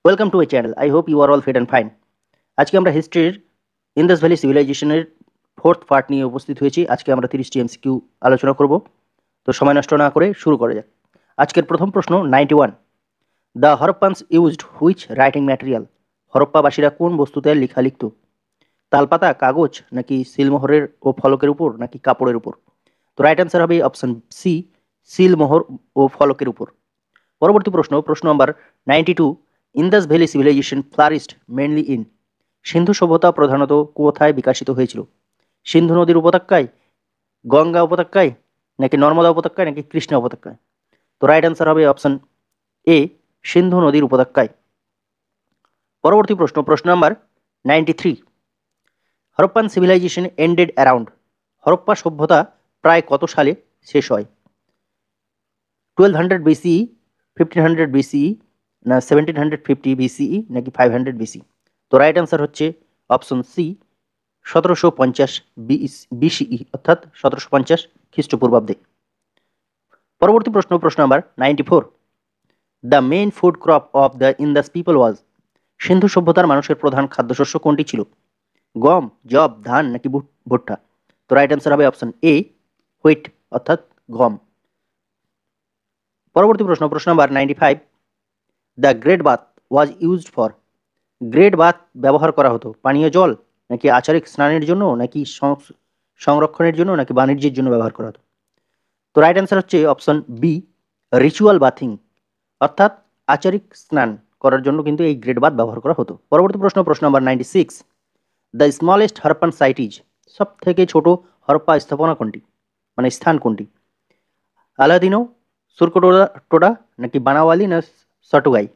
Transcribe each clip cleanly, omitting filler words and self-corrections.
Welcome to my channel. I hope you are all fit and fine. আজকে আমরা হিস্ট্রির Indus valley সিভিলাইজেশনের fourth part নিয়ে উপস্থিত হয়েছি। আজকে আমরা 30টি এমসিকিউ আলোচনা করব। তো সময় নষ্ট না করে শুরু করা যাক। আজকের প্রথম প্রশ্ন 91। The Harappans used which writing material? হরপ্পাবাসীরা কোন বস্তুতে লেখা লিখত? তালপাতা, কাগজ, নাকি সিলমোহরের ও ফলকের উপর, নাকি কাপড়ের উপর? তো রাইট অ্যান্সার হবে অপশন সি, সিলমোহর ও ফলকের উপর। পরবর্তী প্রশ্ন number 92। Indus valley civilisation flourished mainly in? সিন্ধু সভ্যতা প্রধানত কোথায় বিকশিত হয়েছিল? সিন্ধু নদীর উপত্যকায়, গঙ্গা উপত্যকায়, নাকি নর্মদা উপত্যকায়, নাকি কৃষ্ণা উপত্যকায়? তো রাইট অ্যান্সার হবে অপশন এ, সিন্ধু নদীর উপত্যকায়। পরবর্তী প্রশ্ন number 93। Harappan civilization ended around? Harappa সভ্যতা প্রায় কত সালে শেষ হয়? 1200 বিসিই, 1500 বিসিই, না 1750 বিসিই, নাকি 500 বিসি? তো রাইট অ্যান্সার হচ্ছে অপশন সি, 1750 বিসিই, অর্থাৎ 1750 খ্রিস্টপূর্বাব্দে। পরবর্তী প্রশ্ন number 94। The main food crop of the Indus people was? সিন্ধু সভ্যতার মানুষের প্রধান খাদ্যশস্য কোনটি ছিল? গম, জব, ধান, নাকি ভুট্টা? তো রাইট অ্যান্সার হবে অপশন এ, হুইট, অর্থাৎ গম। পরবর্তী প্রশ্ন number 95। The great bath was used for? Great bath ব্যবহার করা হতো পানীয় জল, নাকি আচারিক স্নানের জন্য, নাকি সংরক্ষণের জন্য, নাকি বাণিজ্যের জন্য ব্যবহার করা হতো? তো রাইট অ্যান্সার হচ্ছে অপশন বি, রিচুয়াল বাথিং, অর্থাৎ আচারিক স্নান করার জন্য কিন্তু এই গ্রেট বাথ ব্যবহার করা হতো। পরবর্তী প্রশ্ন number 96। The smallest Harappan site is? সব থেকে ছোট হরপ্পা স্থাপনা কোনটি, মানে স্থান কোনটি? আলাদিনো, সুরকোটোডা, নাকি বানাওয়ালি, না সটুগাই?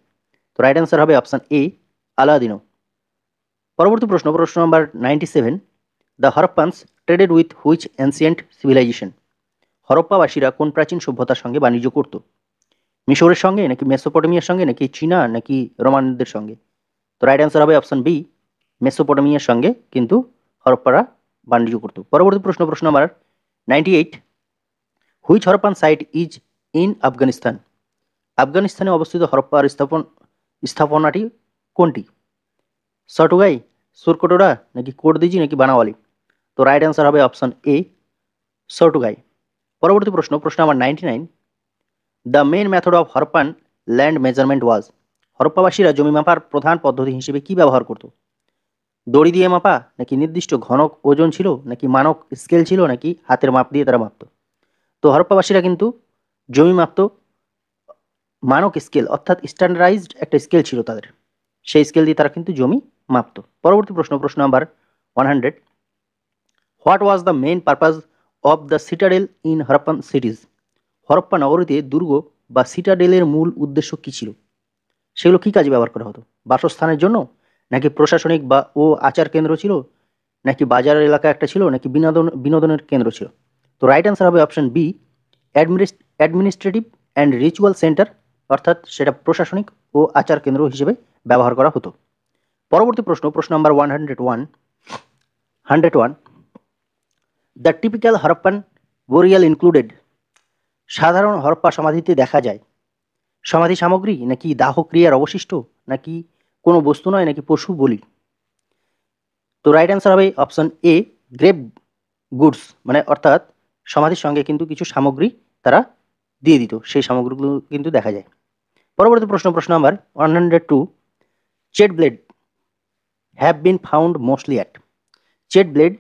তো রাইট অ্যান্সার হবে অপশন এ, আলাদিনো। পরবর্তী প্রশ্ন number 97। The Harappans traded with which ancient civilisation? হরপ্পাবাসীরা কোন প্রাচীন সভ্যতার সঙ্গে বাণিজ্য করত? মিশরের সঙ্গে, নাকি মেসোপটেমিয়ার সঙ্গে, নাকি চীনা, নাকি রোমানদের সঙ্গে? তো রাইট অ্যান্সার হবে অপশন বি, মেসোপটেমিয়ার সঙ্গে কিন্তু হরপ্পারা বাণিজ্য করত। পরবর্তী প্রশ্ন number 98। Which Harappan site is in Afghanistan? আফগানিস্তানে অবস্থিত হরপ্পার স্থাপনাটি কোনটি? সটুগাই, সুরকোটোডা, নাকি কোটদিজি, নাকি বানাওয়ালি? তো রাইট অ্যান্সার হবে অপশন এ, সটুগাই। পরবর্তী প্রশ্ন number 99। The main method of Harappan land measurement was? হরপ্পাবাসীরা জমি মাপার প্রধান পদ্ধতি হিসেবে কি ব্যবহার করত? দড়ি দিয়ে মাপা, নাকি নির্দিষ্ট ঘনক ওজন ছিল, নাকি মানক স্কেল ছিল, নাকি হাতের মাপ দিয়ে তারা মাপত? তো হরপ্পাবাসীরা কিন্তু জমি মাপত মানক স্কেল, অর্থাৎ স্ট্যান্ডার্ডাইজড একটা স্কেল ছিল তাদের, সেই স্কেল দিয়ে তারা কিন্তু জমি মাপত। পরবর্তী প্রশ্ন number 100। What was the main purpose of the citadel in Harappan সিটিজ? Harappa নগরীতে দুর্গ বা সিটাডেলের মূল উদ্দেশ্য কী ছিল? সেগুলো কী কাজে ব্যবহার করা হতো? বাসস্থানের জন্য, নাকি প্রশাসনিক বা ও আচার কেন্দ্র ছিল, নাকি বাজার এলাকা একটা ছিল, নাকি বিনোদনের কেন্দ্র ছিল? তো রাইট অ্যান্সার হবে option B, administrative and ritual centre, অর্থাৎ সেটা প্রশাসনিক ও আচার কেন্দ্র হিসেবে ব্যবহার করা হতো। পরবর্তী প্রশ্ন number 101। The typical Harappan boreal included? সাধারণ হরপ্পা সমাধিতে দেখা যায় সমাধি সামগ্রী, নাকি দাহ ক্রিয়ার অবশিষ্ট, নাকি কোনো বস্তু নয়, নাকি পশু বলি? তো রাইট অ্যান্সার হবে অপশন এ, গ্রেভ গুডস, মানে অর্থাৎ সমাধির সঙ্গে কিন্তু কিছু সামগ্রী তারা দিয়ে দিত, সেই সামগ্রীগুলো কিন্তু দেখা যায়। পরবর্তী প্রশ্ন number 102। Said blade have been found mostly at? Said blade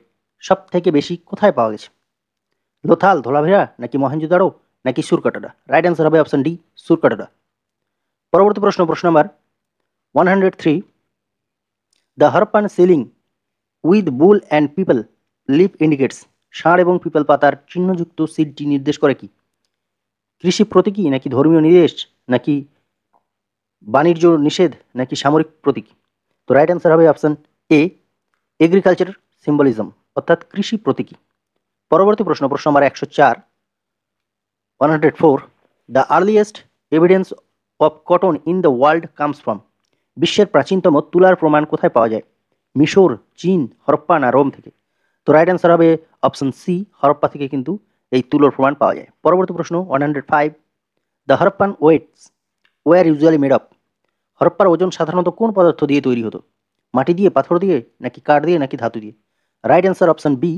সব থেকে বেশি কোথায় পাওয়া গেছে? লোথাল, ধোলাভিরা, নাকি মহেঞ্জোদারো, নাকি সুরকাটোডা? রাইট অ্যান্সার হবে অপশন ডি, সুরকাটোডা। পরবর্তী প্রশ্ন number 103। The Harappan ceiling with bull and people leave indicates? ষাঁড় এবং পিপল পাতার চিহ্নযুক্ত সিলটি নির্দেশ করে কি? কৃষি প্রতীকী, নাকি ধর্মীয় নির্দেশ, নাকি বাণিজ্য নিষেধ, নাকি সামরিক প্রতীক? তো রাইট অ্যান্সার হবে অপশন এ, এগ্রিকালচার সিম্বলিজম, অর্থাৎ কৃষি প্রতীকী। পরবর্তী প্রশ্ন number 104। 104। The earliest evidence of cotton in the world comes from? বিশ্বের প্রাচীনতম তুলার প্রমাণ কোথায় পাওয়া যায়? মিশর, চীন, হরপ্পা, না রোম থেকে? তো রাইট অ্যান্সার হবে অপশন সি, হরপ্পা থেকে কিন্তু এই তুলোর প্রমাণ পাওয়া যায়। পরবর্তী প্রশ্ন 105। The Harappan weights were usually made of? হরপ্পার ওজন সাধারণত কোন পদার্থ দিয়ে তৈরি হতো? মাটি দিয়ে, পাথর দিয়ে, নাকি কাঠ দিয়ে, নাকি ধাতু দিয়ে? Right answer option B,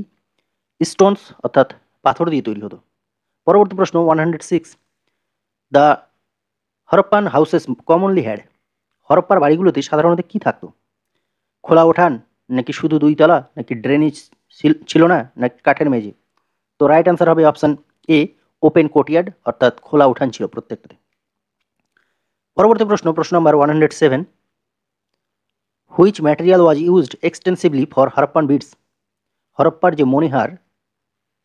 stones অর্থাৎ পাথর দিয়ে তৈরি হতো। পরবর্তী প্রশ্ন 106, the Harappan houses commonly had, হরপ্পার বাড়িগুলোতে সাধারণত কি থাকতো? খোলা উঠান, নাকি শুধু 2 তলা, নাকি ড্রেনেজ ছিল না, নাকি কাঠের মেঝে? তো রাইট অ্যান্সার হবে অপশন এ, ওপেন কোর্টইয়ার্ড অর্থাৎ খোলা উঠান ছিল প্রত্যেকটাতে। পরবর্তী প্রশ্ন, প্রশ্ন number 107, which material was used extensively for Harappan beads, হরপ্পার যে মণিহার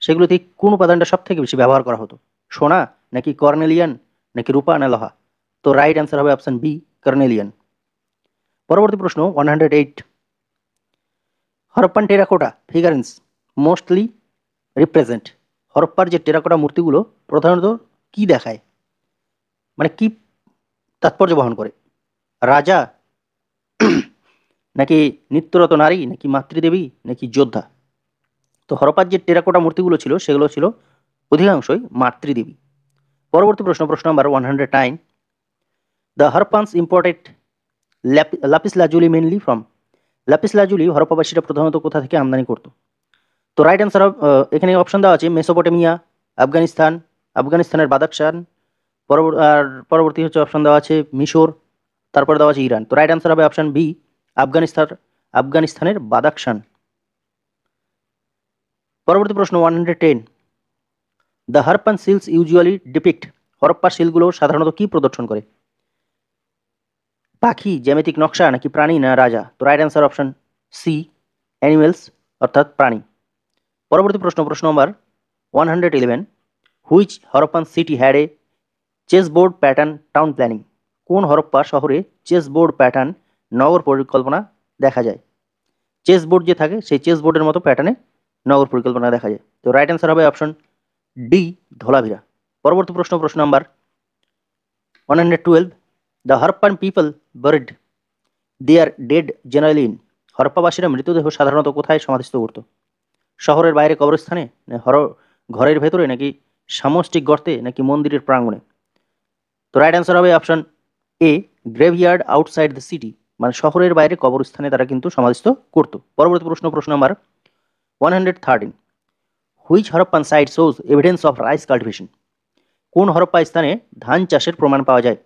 সেগুলোতে কোন উপাদানটা সব থেকে বেশি ব্যবহার করা হতো? সোনা, নাকি কর্নেলিয়ান, নাকি রূপা, না লোহা? তো রাইট অ্যান্সার হবে অপশন বি, কর্নেলিয়ান। পরবর্তী প্রশ্ন 108, হরপ্পান টেরাকোটা ফিগারেন্স মোস্টলি রিপ্রেজেন্ট, হরপ্পার যে টেরাকোটা মূর্তিগুলো প্রধানত কি দেখায়, মানে কি তাৎপর্য বহন করে? রাজা, নাকি নিত্যরত নারী, নাকি মাতৃদেবী, নাকি যোদ্ধা? তো হরপ্পার যে টেরাকোটা মূর্তিগুলো ছিল সেগুলো ছিল অধিকাংশই মাতৃদেবী। পরবর্তী প্রশ্ন, প্রশ্ন number 109, the Harappans imported lapis lazuli mainly from, lapis lazuli হরপ্পাবাসীরা প্রধানত কোথা থেকে আমদানি করত? তো রাইট অ্যান্সার, এখানে অপশন দেওয়া আছে মেসোপটেমিয়া, আফগানিস্তান, আফগানিস্তানের বাদাকশান, পরবর্তী হচ্ছে অপশন দেওয়া আছে মিশর, তারপরে দেওয়া আছে ইরান। তো রাইট অ্যান্সার হবে অপশন বি, আফগানিস্তানের বাদাকশান। পরবর্তী প্রশ্ন 110, the Harappan seals usually depict, হরপ্পার সিলগুলো সাধারণত কি প্রদর্শন করে? পাখি, জ্যামিতিক নকশা, নাকি প্রাণী, না রাজা? তো right answer option C, animals অর্থাৎ প্রাণী। পরবর্তী প্রশ্ন, প্রশ্ন নম্বর 111, which Harappan city had a chess board pattern town planning, কোন হরপ্পা শহরে চেস বোর্ড প্যাটার্ন নগর পরিকল্পনা দেখা যায়? চেস বোর্ড যে থাকে সেই চেস বোর্ডের মতো প্যাটার্নে নগর পরিকল্পনা দেখা যায়। তো রাইট অ্যান্সার হবে অপশন ডি, ধোলাভিরা। পরবর্তী প্রশ্ন, প্রশ্ন number 112, the Harappan people buried their dead generally in, হরপ্পাবাসীরা মৃতদেহ সাধারণত কোথায় সমাধিস্থ করত? শহরের বাইরে কবরস্থানে, ঘরের ভেতরে, নাকি সামষ্টিক গর্তে, নাকি মন্দিরের প্রাঙ্গণে? তো রাইট অ্যান্সার হবে option A, graveyard outside the city, মানে শহরের বাইরে কবরস্থানে তারা কিন্তু সমাধিস্থ করত। পরবর্তী প্রশ্ন, প্রশ্ন number 113, which Harappan site shows evidence of rice cultivation, কোন হরপ্পা স্থানে ধান চাষের প্রমাণ পাওয়া যায়?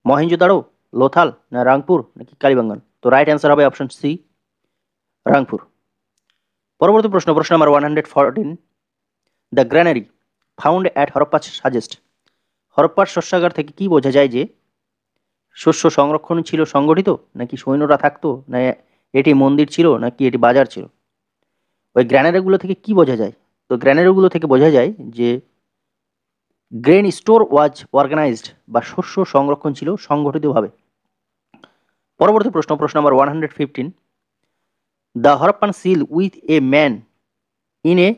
মহেঞ্জোদাড়ো, লোথাল, না রাংপুর, নাকি কালিবাঙ্গান? তো রাইট অ্যান্সার হবে অপশন সি, রাংপুর। পরবর্তী প্রশ্ন, প্রশ্ন number 114, the granary found at Harappa suggest, হরপ্পার শস্যাগার থেকে কি বোঝা যায় যে শস্য সংরক্ষণ ছিল সংগঠিত, নাকি সৈন্যরা থাকতো, না এটি মন্দির ছিল, নাকি এটি বাজার ছিল? ওই গ্র্যানারিগুলো থেকে কি বোঝা যায়? তো গ্র্যানারিগুলো থেকে বোঝা যায় যে গ্রেন স্টোর ওয়াজ অর্গানাইজড, বা শস্য সংরক্ষণ ছিল সংগঠিতভাবে। পরবর্তী প্রশ্ন, প্রশ্ন number 115, the Harappan seal with a man in a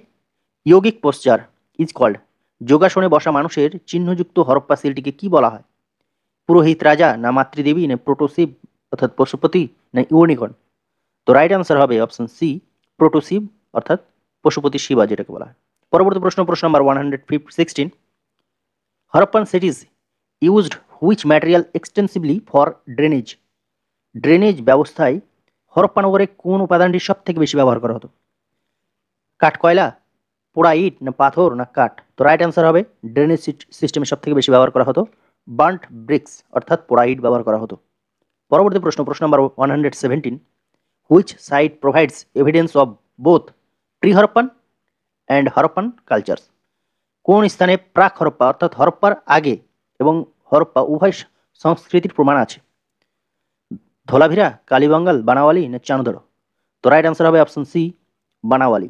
yogic posture is called, যোগাসনে বসা মানুষের চিহ্নযুক্ত হরপ্পা সিলটিকে কি বলা হয়? পুরোহিত রাজা, না মাতৃদেবী, না প্রোটোসিভ অর্থাৎ পশুপতি, না ইউনিকর্ন? তো রাইট অ্যান্সার হবে অপশন সি, প্রোটোসিভ অর্থাৎ পশুপতি শিবা যেটাকে বলা হয়। পরবর্তী প্রশ্ন, প্রশ্ন number 116, Harappan সিটিজ used which material extensively for drainage, drainage ব্যবস্থায় হরপ্পা নগরে কোন উপাদানটি সব থেকে বেশি ব্যবহার করা হতো? কাঠ কয়লা, পোড়া ইট, না পাথর, না কাঠ? তো রাইট অ্যান্সার হবে ড্রেনেজ সিস্টেমে সব থেকে বেশি ব্যবহার করা হতো বার্ন্ট ব্রিক্স অর্থাৎ পোড়া ইট ব্যবহার করা হতো। পরবর্তী প্রশ্ন, প্রশ্ন number 117, which site provides evidence of both pre Harappan and Harappan cultures, কোন স্থানে প্রাক হরপ্পা অর্থাৎ হরপ্পার আগে এবং হরপ্পা উভয় সংস্কৃতির প্রমাণ আছে? ধোলাভিরা, কালীবাঙ্গাল, বানাওয়ালি, না চানুদড়? তো রাইট অ্যান্সার হবে অপশন সি, বানাওয়ালি।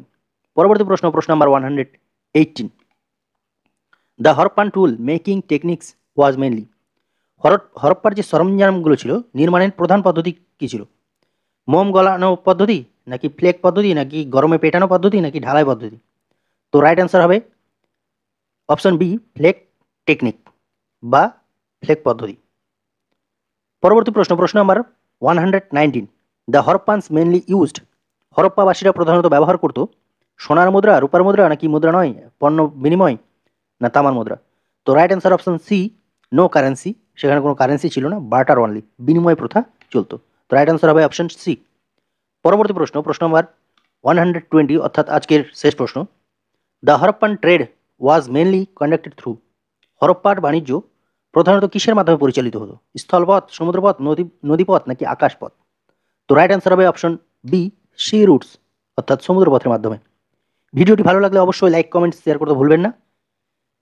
পরবর্তী প্রশ্ন, প্রশ্ন number 118, the Harappan tool making techniques was mainly, হরপ্পার যে সরঞ্জামগুলো ছিল নির্মাণের প্রধান পদ্ধতি কী ছিল? মোম গলানো পদ্ধতি, নাকি ফ্লেক পদ্ধতি, নাকি গরমে পেটানো পদ্ধতি, নাকি ঢালাই পদ্ধতি? তো রাইট অ্যান্সার হবে অপশন বি, ফ্লেক টেকনিক বা ফ্লেক পদ্ধতি। পরবর্তী প্রশ্ন, প্রশ্ন নাম্বার 119, দ্য হরপ্পানস মেনলি ইউজড, হরপ্পাবাসীরা প্রধানত ব্যবহার করত সোনার মুদ্রা, রূপার মুদ্রা, নাকি মুদ্রা নয় পণ্য বিনিময়, না তামার মুদ্রা? তো right answer option C, no currency, সেখানে কোনো কারেন্সি ছিল না, বার্টার অনলি, বিনিময় প্রথা চলতো। তো রাইট আনসার হবে অপশন সি। পরবর্তী প্রশ্ন, প্রশ্ন নাম্বার 120, অর্থাৎ আজকের শেষ প্রশ্ন। The Harappan trade was mainly conducted through. হরপ্পার বাণিজ্য প্রধানত কিসের মাধ্যমে পরিচালিত হতো? স্থলপথ, সমুদ্রপথ, নদীপথ নাকি আকাশপথ? তো রাইট অ্যান্সার হবে অপশন বি, সি রুটস, অর্থাৎ সমুদ্রপথের মাধ্যমে। ভিডিওটি ভালো লাগলে অবশ্যই লাইক, কমেন্ট, শেয়ার করতে ভুলবেন না।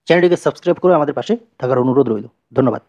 চ্যানেলটিকে সাবস্ক্রাইব করে আমাদের পাশে থাকার অনুরোধ রইল। ধন্যবাদ।